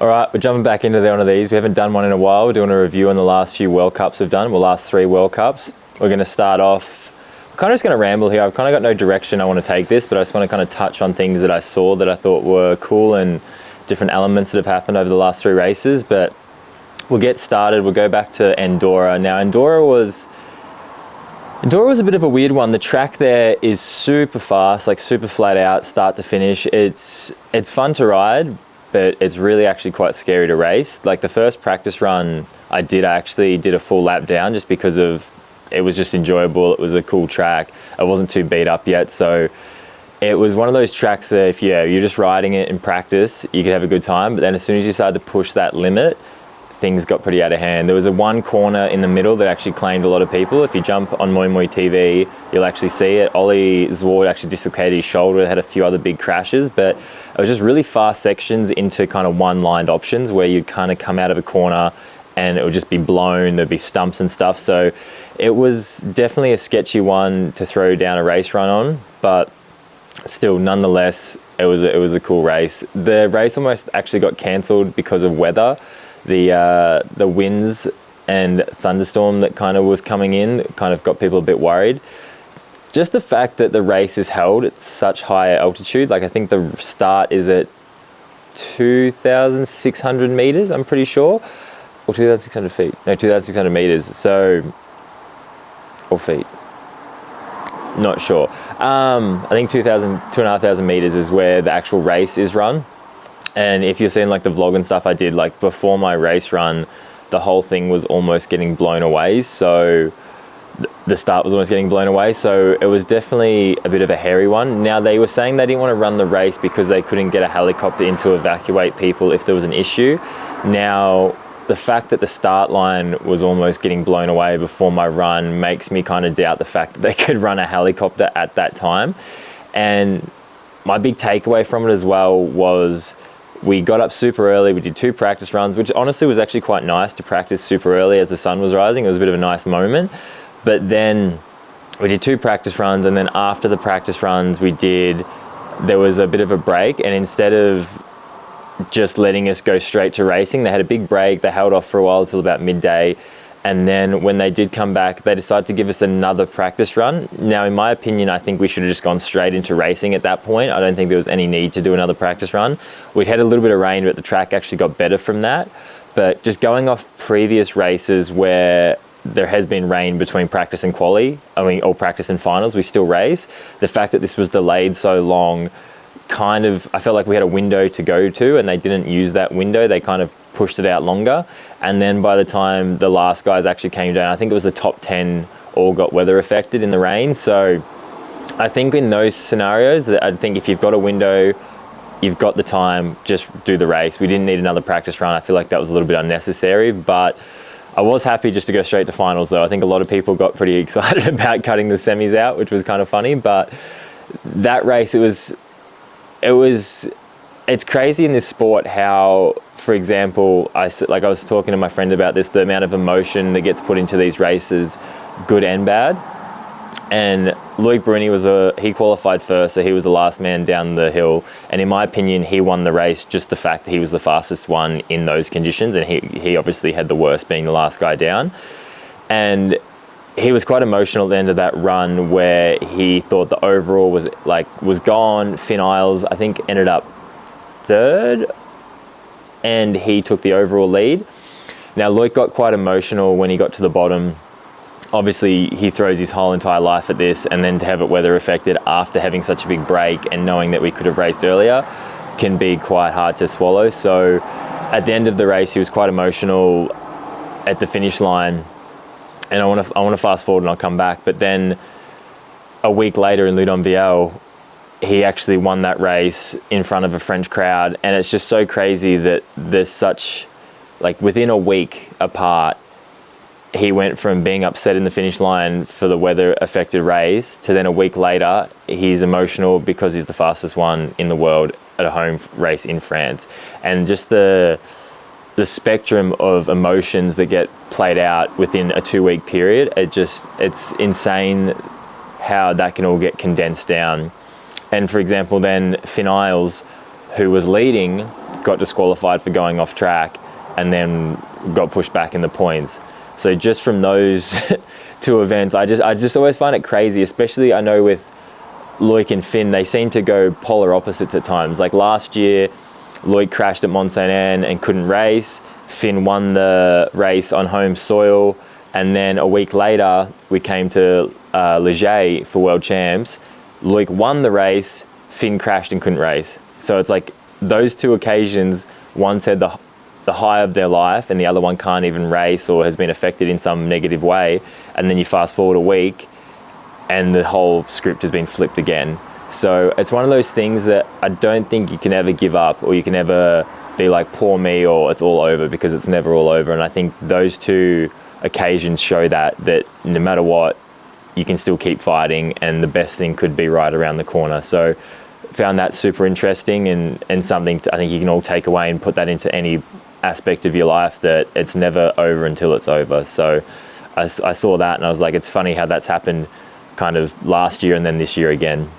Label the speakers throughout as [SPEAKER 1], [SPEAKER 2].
[SPEAKER 1] All right, we're jumping back into one of these. We haven't done one in a while. We're doing a review on the last few World Cups we've done. Well, last 3 World Cups. We're going to start off, I'm kind of just going to ramble here. I've kind of got no direction I want to take this, but I just want to kind of touch on things that I saw that I thought were cool and different elements that have happened over the last 3 races. But we'll get started. We'll go back to Andorra. Now, Andorra was a bit of a weird one. The track there is super fast, like super flat out, start to finish. It's fun to ride, but it's really actually quite scary to race. Like the first practice run I actually did a full lap down just because it was just enjoyable. It was a cool track. I wasn't too beat up yet. So it was one of those tracks that if you're just riding it in practice, you could have a good time. But then as soon as you started to push that limit, things got pretty out of hand. There was one corner in the middle that actually claimed a lot of people. If you jump on Moi Moi TV, you'll actually see it. Ollie Zwart actually dislocated his shoulder, had a few other big crashes, but it was just really fast sections into kind of one-lined options where you'd kind of come out of a corner and it would just be blown, there'd be stumps and stuff. So it was definitely a sketchy one to throw down a race run on, but still, nonetheless, it was a cool race. The race almost actually got cancelled because of weather. The winds and thunderstorm that kind of was coming in kind of got people a bit worried. Just the fact that the race is held at such high altitude, like I think the start is at 2,600 meters, I'm pretty sure, or 2,600 feet. No, 2,600 meters. So, or feet. Not sure. I think 2,500 meters is where the actual race is run. And if you're seeing like the vlog and stuff I did, like before my race run, the whole thing was almost getting blown away. So the start was almost getting blown away. So it was definitely a bit of a hairy one. Now they were saying they didn't want to run the race because they couldn't get a helicopter in to evacuate people if there was an issue. Now, the fact that the start line was almost getting blown away before my run makes me kind of doubt the fact that they could run a helicopter at that time. And my big takeaway from it as well was we got up super early. We did 2 practice runs, which honestly was actually quite nice to practice super early as the sun was rising. It was a bit of a nice moment. But then we did 2 practice runs, and then after the practice runs there was a bit of a break, and instead of just letting us go straight to racing, they had a big break. They held off for a while till about midday. And then when they did come back, they decided to give us another practice run. Now, in my opinion, I think we should have just gone straight into racing at that point. I don't think there was any need to do another practice run. We'd had a little bit of rain, but the track actually got better from that. But just going off previous races where there has been rain between practice and or practice and finals, we still race. The fact that this was delayed so long, I felt like we had a window to go to and they didn't use that window. They kind of pushed it out longer. And then by the time the last guys actually came down, I think it was the top 10 all got weather affected in the rain. So I think in those scenarios, I think if you've got a window, you've got the time, just do the race. We didn't need another practice run. I feel like that was a little bit unnecessary, but I was happy just to go straight to finals though. I think a lot of people got pretty excited about cutting the semis out, which was kind of funny, but that race, it's crazy in this sport how, for example, I was talking to my friend about this, the amount of emotion that gets put into these races, good and bad. And Loic Bruni he qualified first, so he was the last man down the hill. And in my opinion, he won the race, just the fact that he was the fastest one in those conditions. And he obviously had the worst being the last guy down. And he was quite emotional at the end of that run where he thought the overall was gone. Finn Isles, I think, ended up 3rd, and he took the overall lead. Now, Loic got quite emotional when he got to the bottom. Obviously, he throws his whole entire life at this, and then to have it weather affected after having such a big break and knowing that we could have raced earlier can be quite hard to swallow. So at the end of the race, he was quite emotional at the finish line. And I want to fast forward and I'll come back. But then a week later in Loudenvielle, he actually won that race in front of a French crowd. And it's just so crazy that there's such, within a week apart, he went from being upset in the finish line for the weather affected race to then a week later, he's emotional because he's the fastest one in the world at a home race in France. And just the spectrum of emotions that get played out within a 2-week period, it's insane how that can all get condensed down. And for example, then Finn Isles, who was leading, got disqualified for going off track, and then got pushed back in the points. So just from those two events, I just always find it crazy, especially I know with Loic and Finn, they seem to go polar opposites at times. Like last year, Loic crashed at Mont Saint Anne and couldn't race. Finn won the race on home soil, and then a week later we came to Les Gets for World Champs. Loic won the race, Finn crashed and couldn't race. So it's like those two occasions, one said the high of their life and the other one can't even race or has been affected in some negative way, and then you fast forward a week and the whole script has been flipped again. So it's one of those things that I don't think you can ever give up, or you can ever be like, poor me, or it's all over, because it's never all over. And I think those two occasions show that no matter what, you can still keep fighting, and the best thing could be right around the corner. So found that super interesting, and something I think you can all take away and put that into any aspect of your life, that it's never over until it's over. So I saw that and I was like, it's funny how that's happened kind of last year and then this year again.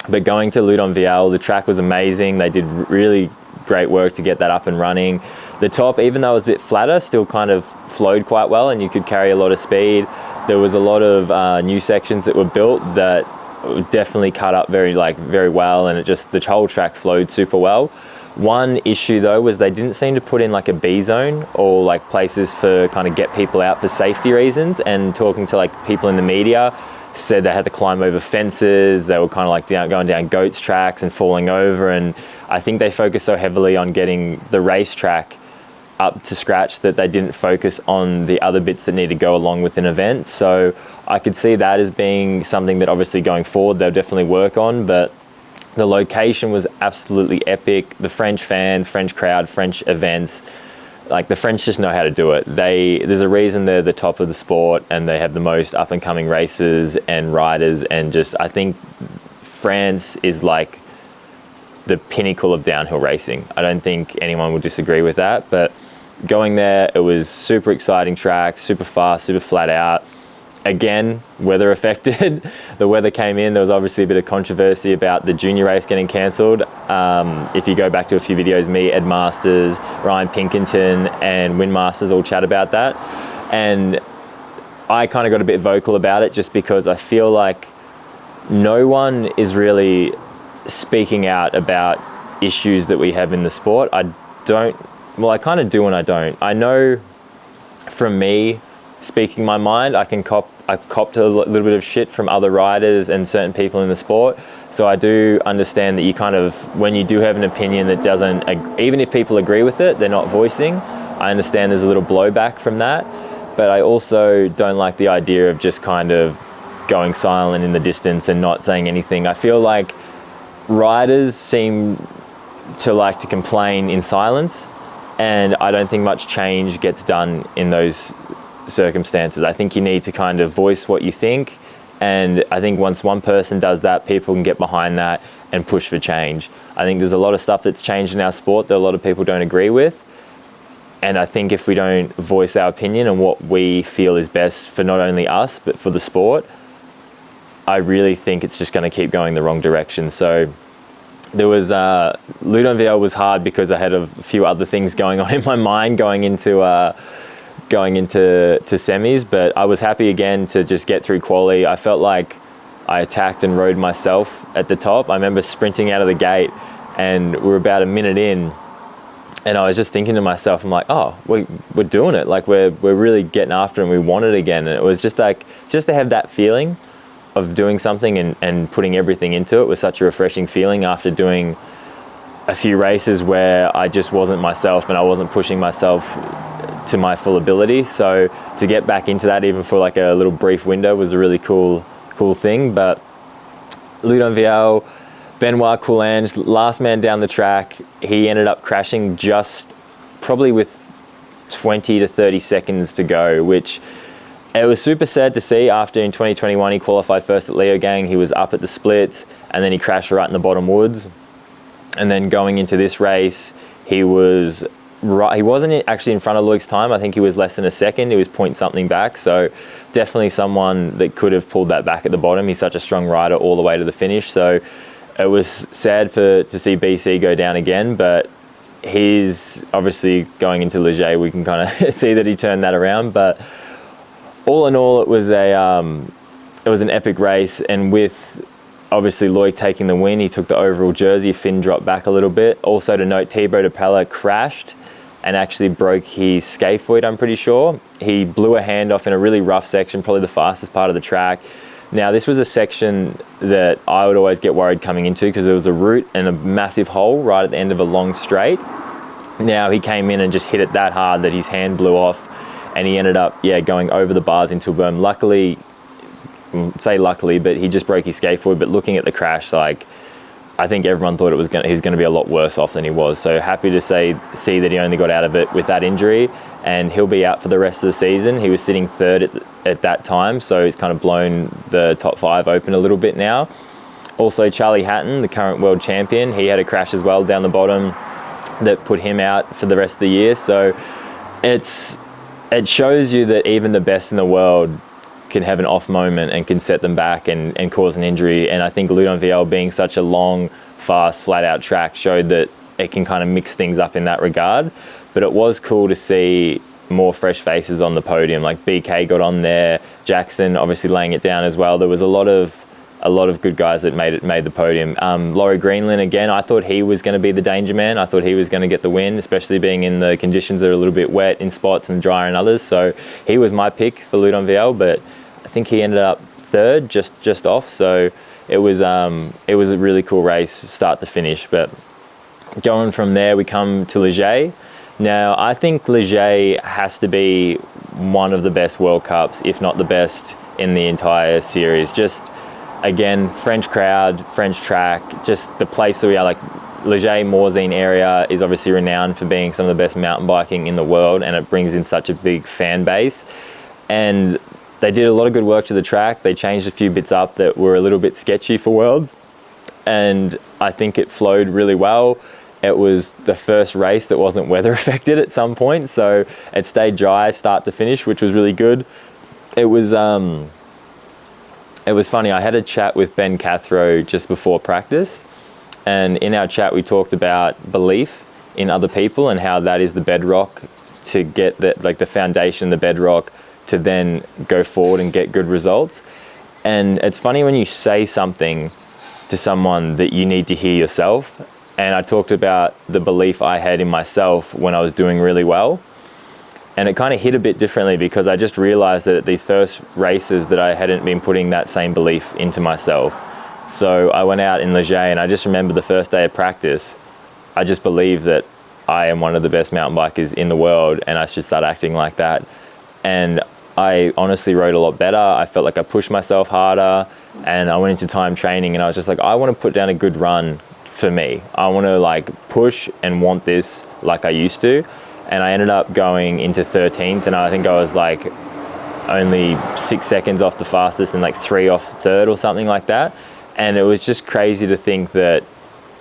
[SPEAKER 1] But going to Loudenvielle, the track was amazing. They did really great work to get that up and running. The top, even though it was a bit flatter, still kind of flowed quite well, and you could carry a lot of speed. There was a lot of new sections that were built that definitely cut up very well, and the whole track flowed super well. One issue though was they didn't seem to put in like a B zone, or like places for kind of get people out for safety reasons. And talking to like people in the media, said they had to climb over fences. They were kind of like going down goats tracks and falling over. And I think they focused so heavily on getting the racetrack up to scratch that they didn't focus on the other bits that need to go along with an event. So I could see that as being something that obviously going forward they'll definitely work on. But the location was absolutely epic. The French fans, French crowd, French events, like the French just know how to do it. There's a reason they're the top of the sport, and they have the most up and coming races and riders, and just I think France is like the pinnacle of downhill racing. I don't think anyone would disagree with that. But going there, it was super exciting track, super fast, super flat out. Again, weather affected. The weather came in. There was obviously a bit of controversy about the junior race getting cancelled. If you go back to a few videos, me, Ed Masters, Ryan Pinkerton and Win Masters all chat about that. And I kind of got a bit vocal about it, just because I feel like no one is really speaking out about issues that we have in the sport. I kind of do and I don't. I know from me, speaking my mind, I've copped a little bit of shit from other riders and certain people in the sport. So I do understand that you kind of, when you do have an opinion that doesn't, even if people agree with it, they're not voicing. I understand there's a little blowback from that. But I also don't like the idea of just kind of going silent in the distance and not saying anything. I feel like riders seem to like to complain in silence, and I don't think much change gets done in those circumstances. I think you need to kind of voice what you think, and I think once one person does that, people can get behind that and push for change. I think there's a lot of stuff that's changed in our sport that a lot of people don't agree with, and I think if we don't voice our opinion and what we feel is best for not only us but for the sport, I really think it's just going to keep going the wrong direction. So there was Loudenvielle was hard because I had a few other things going on in my mind going into semis, but I was happy again to just get through quali. I felt like I attacked and rode myself at the top. I remember sprinting out of the gate, and we were about a minute in, and I was just thinking to myself, I'm like, oh, we're doing it. Like we're really getting after it, and we want it again. And it was just like, just to have that feeling of doing something and putting everything into it was such a refreshing feeling after doing a few races where I just wasn't myself and I wasn't pushing myself to my full ability. So to get back into that, even for like a little brief window, was a really cool thing. But Loudenvielle, Benoit Coulange, last man down the track, he ended up crashing just probably with 20 to 30 seconds to go, which it was super sad to see. After in 2021 he qualified first at Leogang, he was up at the splits, and then he crashed right in the bottom woods. And then going into this race, he wasn't actually in front of Loic's time. I think he was less than a second. He was point something back. So definitely someone that could have pulled that back at the bottom. He's such a strong rider all the way to the finish. So it was sad to see BC go down again, but he's obviously going into Les Gets. We can kind of see that he turned that around. But all in all, it was an epic race. And with obviously Loic taking the win, he took the overall jersey. Finn dropped back a little bit. Also to note, Thibaut de Pella crashed and actually broke his scaphoid, I'm pretty sure. He blew a hand off in a really rough section, probably the fastest part of the track. Now, this was a section that I would always get worried coming into because there was a root and a massive hole right at the end of a long straight. Now, he came in and just hit it that hard that his hand blew off, and he ended up, going over the bars into a berm. Luckily, but he just broke his scaphoid. But looking at the crash, I think everyone thought he was going to be a lot worse off than he was. So happy to see that he only got out of it with that injury, and he'll be out for the rest of the season. He was sitting third at that time, so he's kind of blown the top 5 open a little bit now. Also, Charlie Hatton, the current world champion, he had a crash as well down the bottom that put him out for the rest of the year. So it shows you that even the best in the world can have an off moment and can set them back and cause an injury. And I think Loudenvielle, being such a long, fast, flat out track, showed that it can kind of mix things up in that regard. But it was cool to see more fresh faces on the podium. Like BK got on there, Jackson obviously laying it down as well. There was a lot of good guys that made the podium. Laurie Greenland, again, I thought he was going to be the danger man. I thought he was going to get the win, especially being in the conditions that are a little bit wet in spots and drier in others. So he was my pick for Loudenvielle, but I think he ended up third, just off. So it was a really cool race, start to finish. But going from there, we come to Les Gets. Now, I think Les Gets has to be one of the best World Cups, if not the best in the entire series. Just, again, French crowd, French track, just the place that we are. Like, Les Gets Morzine area is obviously renowned for being some of the best mountain biking in the world, and it brings in such a big fan base. And they did a lot of good work to the track. They changed a few bits up that were a little bit sketchy for Worlds, and I think it flowed really well. It was the first race that wasn't weather affected at some point, so it stayed dry start to finish, which was really good. It was funny. I had a chat with Ben Cathro just before practice, and in our chat we talked about belief in other people and how that is the bedrock to get the foundation, the bedrock to then go forward and get good results. And it's funny when you say something to someone that you need to hear yourself. And I talked about the belief I had in myself when I was doing really well. And it kind of hit a bit differently because I just realized that at these first races that I hadn't been putting that same belief into myself. So I went out in Les Gets, and I just remember the first day of practice, I just believed that I am one of the best mountain bikers in the world, and I should start acting like that. And I honestly rode a lot better. I felt like I pushed myself harder, and I went into time training, and I was just like, I want to put down a good run for me. I want to push and want this like I used to. And I ended up going into 13th, and I think I was only 6 seconds off the fastest and 3 off third or something like that. And it was just crazy to think that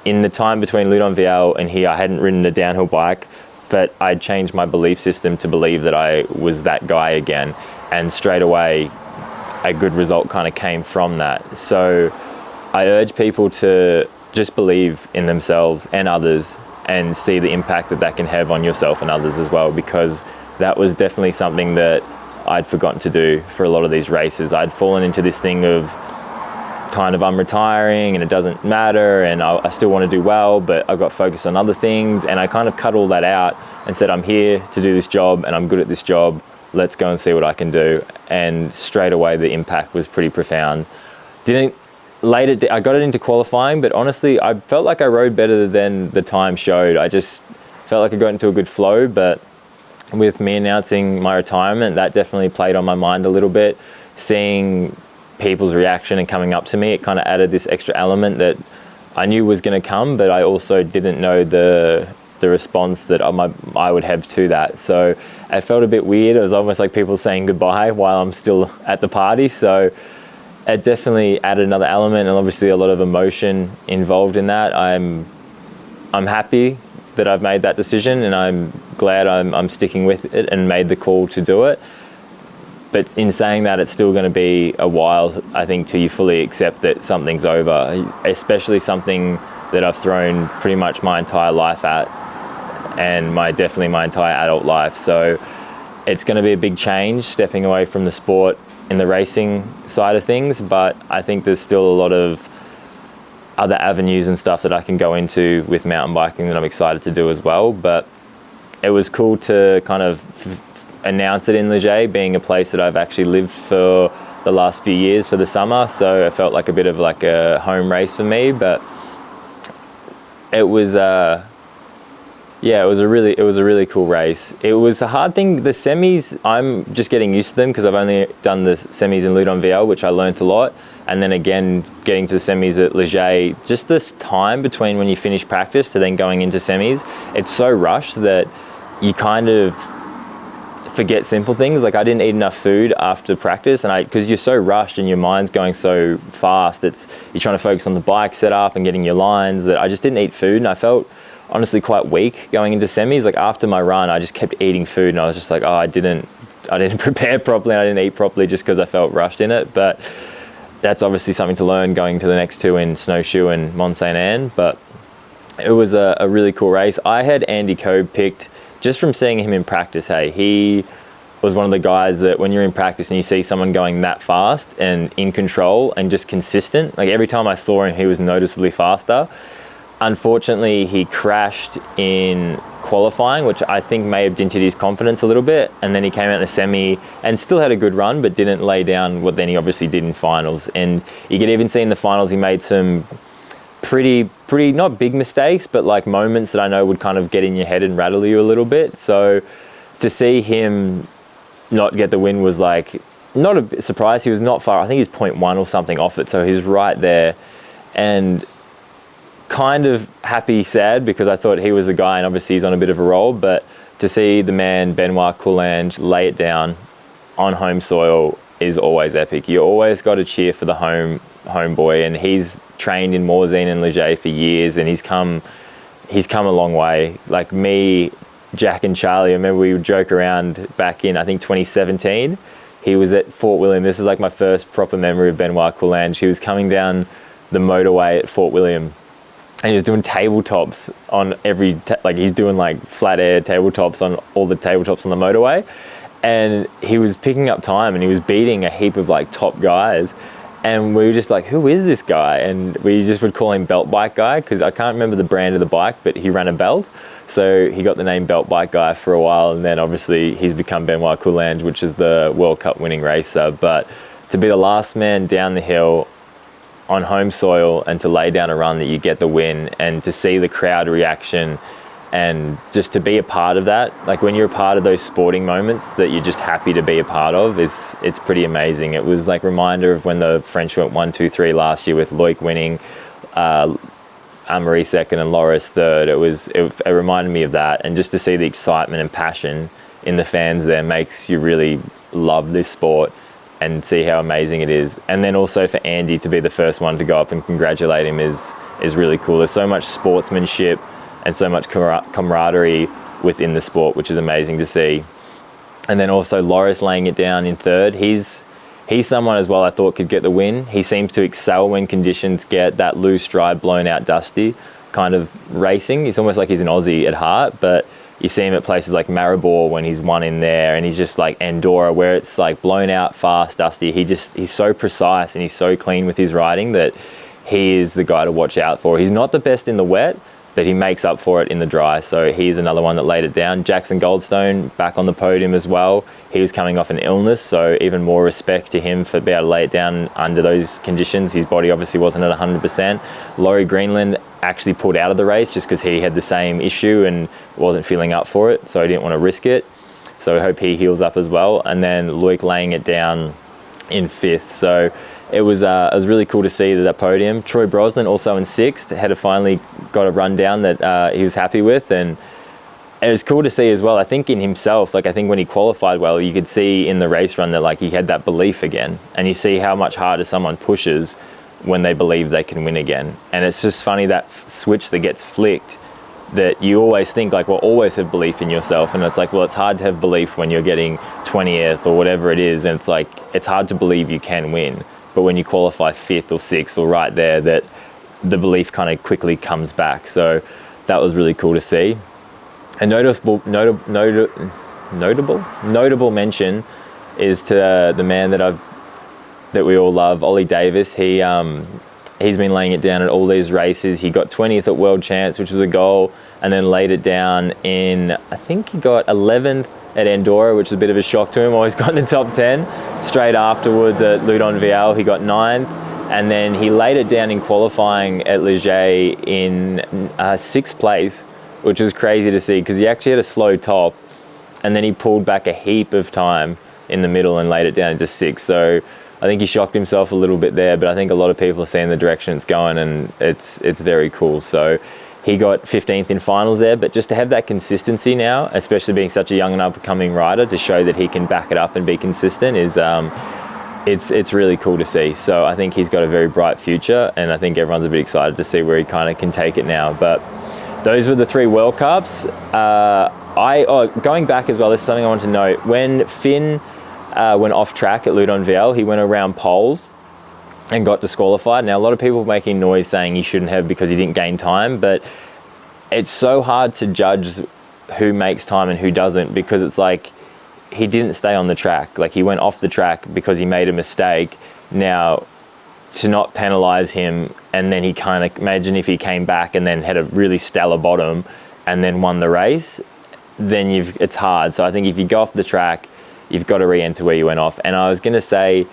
[SPEAKER 1] in the time between Loudenvielle and here, I hadn't ridden a downhill bike, but I'd changed my belief system to believe that I was that guy again. And straight away, a good result kind of came from that. So I urge people to just believe in themselves and others and see the impact that can have on yourself and others as well, because that was definitely something that I'd forgotten to do for a lot of these races. I'd fallen into this thing of kind of, I'm retiring and it doesn't matter and I still want to do well, but I've got focused on other things, and I kind of cut all that out and said, I'm here to do this job and I'm good at this job. Let's go and see what I can do. And straight away the impact was pretty profound. I got it into qualifying, but honestly, I felt like I rode better than the time showed. I just felt like I got into a good flow, but with me announcing my retirement, that definitely played on my mind a little bit. Seeing people's reaction and coming up to me, it kind of added this extra element that I knew was going to come, but I also didn't know the response that I would have to that. So it felt a bit weird. It was almost like people saying goodbye while I'm still at the party. So it definitely added another element, and obviously a lot of emotion involved in that. I'm happy that I've made that decision, and I'm glad I'm sticking with it and made the call to do it. But in saying that, it's still going to be a while, I think, till you fully accept that something's over, especially something that I've thrown pretty much my entire life at. and definitely my entire adult life. So it's going to be a big change stepping away from the sport in the racing side of things, but I think there's still a lot of other avenues and stuff that I can go into with mountain biking that I'm excited to do as well. But it was cool to kind of announce it in Les Gets, being a place that I've actually lived for the last few years for the summer. So it felt like a bit of like a home race for me, but it was it was a really cool race. It was a hard thing. The semis, I'm just getting used to them because I've only done the semis in Loudenvielle, which I learnt a lot. And then again, getting to the semis at Les Gets, just this time between when you finish practice to then going into semis, it's so rushed that you kind of forget simple things. Like I didn't eat enough food after practice, and because you're so rushed and your mind's going so fast, you're trying to focus on the bike setup and getting your lines, that I just didn't eat food, and I felt honestly quite weak going into semis. Like after my run, I just kept eating food, and I was just like, oh, I didn't prepare properly, and I didn't eat properly just because I felt rushed in it. But that's obviously something to learn going to the next two in Snowshoe and Mont Saint Anne. But it was a really cool race. I had Andy Cobe picked just from seeing him in practice. Hey, he was one of the guys that when you're in practice and you see someone going that fast and in control and just consistent, like every time I saw him, he was noticeably faster. Unfortunately, he crashed in qualifying, which I think may have dented his confidence a little bit. And then he came out in the semi and still had a good run, but didn't lay down what then he obviously did in finals. And you could even see in the finals, he made some pretty not big mistakes, but like moments that I know would kind of get in your head and rattle you a little bit. So to see him not get the win was like not a surprise. He was not far. I think he's 0.1 or something off it. So he was right there. And kind of happy, sad, because I thought he was the guy, and obviously he's on a bit of a roll. But to see the man Benoit Coulange lay it down on home soil is always epic. You always got to cheer for the homeboy, and he's trained in Morzine and Les Gets for years, and he's come a long way. Like me, Jack and Charlie, I remember we would joke around back in, I think 2017. He was at Fort William. This is like my first proper memory of Benoit Coulange. He was coming down the motorway at Fort William, and he was doing tabletops on he's doing like flat air tabletops on all the tabletops on the motorway. And he was picking up time, and he was beating a heap of like top guys. And we were just like, who is this guy? And we just would call him Belt Bike Guy, because I can't remember the brand of the bike, but he ran a belt. So he got the name Belt Bike Guy for a while. And then obviously he's become Benoit Coulange, which is the World Cup winning racer. But to be the last man down the hill on home soil and to lay down a run that you get the win, and to see the crowd reaction, and just to be a part of that, like when you're a part of those sporting moments that you're just happy to be a part of, it's pretty amazing. It was like a reminder of when the French went 1, 2, 3 last year with Loic winning, Anne-Marie second and Loris third. It reminded me of that, and just to see the excitement and passion in the fans there makes you really love this sport and see how amazing it is. And then also for Andy to be the first one to go up and congratulate him is really cool. There's so much sportsmanship and so much camaraderie within the sport, which is amazing to see. And then also Loris laying it down in third. He's someone as well I thought could get the win. He seems to excel when conditions get that loose, dry, blown out, dusty kind of racing. It's almost like he's an Aussie at heart, but you see him at places like Maribor when he's won in there, and he's just like Andorra where it's like blown out, fast, dusty. He's so precise and he's so clean with his riding that he is the guy to watch out for. He's not the best in the wet, but he makes up for it in the dry. So he's another one that laid it down. Jackson Goldstone back on the podium as well. He was coming off an illness, so even more respect to him for being able to lay it down under those conditions. His body obviously wasn't at 100%. Laurie Greenland actually pulled out of the race just because he had the same issue and wasn't feeling up for it, so he didn't want to risk it. So I hope he heals up as well. And then Loic laying it down in fifth. So it was really cool to see that podium. Troy Brosnan also in sixth, had finally got a run down that he was happy with, and it was cool to see as well. I think in himself, like I think when he qualified well, you could see in the race run that like he had that belief again, and you see how much harder someone pushes when they believe they can win again. And it's just funny that switch that gets flicked, that you always think like, well, always have belief in yourself, and it's like, well, it's hard to have belief when you're getting 20th or whatever it is, and it's like it's hard to believe you can win. But when you qualify 5th or 6th or right there, that the belief kind of quickly comes back. So that was really cool to see. A notable mention is to the man that we all love, Ollie Davis. He's been laying it down at all these races. He got 20th at World Champs, which was a goal, and then laid it down in, I think he got 11th at Andorra, which was a bit of a shock to him. Always got in the top 10. Straight afterwards at Loudenvielle, he got 9th, and then he laid it down in qualifying at Les Gets in 6th place, which was crazy to see because he actually had a slow top, and then he pulled back a heap of time in the middle and laid it down into 6th. So I think he shocked himself a little bit there, but I think a lot of people are seeing the direction it's going, and it's very cool. So he got 15th in finals there, but just to have that consistency now, especially being such a young and up-and-coming rider, to show that he can back it up and be consistent is it's really cool to see. So I think he's got a very bright future, and I think everyone's a bit excited to see where he kind of can take it now. But those were the 3 World Cups. Going back as well, this is something I want to note. When Finn went off track at Loudenvielle, he went around poles and got disqualified. Now, a lot of people making noise saying he shouldn't have because he didn't gain time, but it's so hard to judge who makes time and who doesn't, because it's like he didn't stay on the track. Like, he went off the track because he made a mistake. Now, to not penalise him, and then he kind of, imagine if he came back and then had a really stellar bottom and then won the race, then it's hard. So I think if you go off the track, you've got to re-enter where you went off. And I was going to say,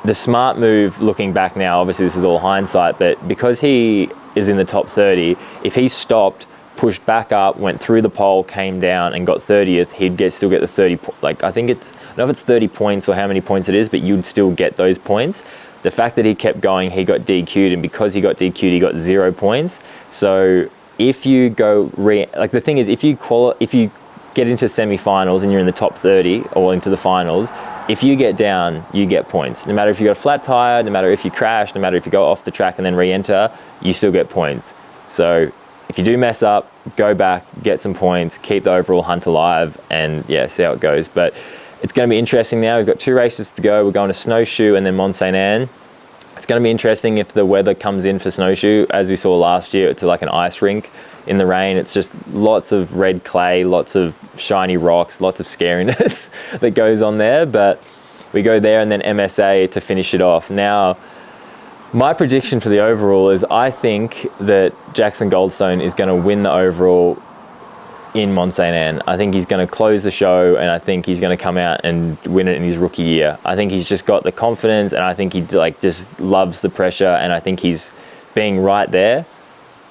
[SPEAKER 1] the smart move, looking back now, obviously this is all hindsight, but because he is in the top 30, if he stopped, pushed back up, went through the pole, came down and got 30th, he'd still get the 30, like I think I don't know if it's 30 points or how many points it is, but you'd still get those points. The fact that he kept going, he got DQ'd, and because he got DQ'd, he got 0 points. So if you go, like the thing is, if you get into semi-finals and you're in the top 30 or into the finals, if you get down, you get points. No matter if you got a flat tire, no matter if you crash, no matter if you go off the track and then re-enter, you still get points. So if you do mess up, go back, get some points, keep the overall hunt alive, and yeah, see how it goes. But it's going to be interesting now. We've got 2 races to go. We're going to Snowshoe and then Mont Saint Anne. It's going to be interesting if the weather comes in for Snowshoe. As we saw last year, it's like an ice rink in the rain. It's just lots of red clay, lots of shiny rocks, lots of scariness that goes on there. But we go there and then MSA to finish it off. Now, my prediction for the overall is I think that Jackson Goldstone is going to win the overall in Mont Saint Anne. I think he's going to close the show, and I think he's going to come out and win it in his rookie year. I think he's just got the confidence, and I think he just loves the pressure, and I think he's being right there.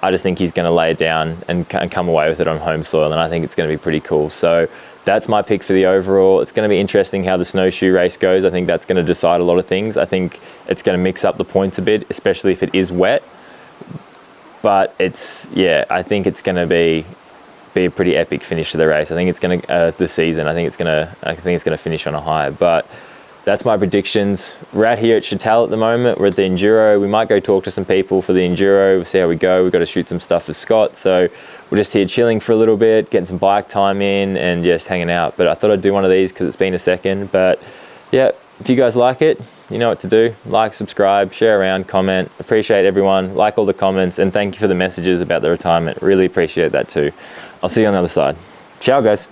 [SPEAKER 1] I just think he's going to lay it down and come away with it on home soil, and I think it's going to be pretty cool. So that's my pick for the overall. It's going to be interesting how the snowshoe race goes. I think that's going to decide a lot of things. I think it's going to mix up the points a bit, especially if it is wet. But I think it's going to be a pretty epic finish to the race. I think it's going to the season. I think it's going to finish on a high. But that's my predictions. We're out here at Chatel at the moment. We're at the Enduro. We might go talk to some people for the Enduro. We'll see how we go. We've got to shoot some stuff with Scott. So we're just here chilling for a little bit, getting some bike time in and just hanging out. But I thought I'd do one of these because it's been a second. But yeah, if you guys like it, you know what to do. Like, subscribe, share around, comment. Appreciate everyone. Like all the comments, and thank you for the messages about the retirement. Really appreciate that too. I'll see you on the other side. Ciao, guys.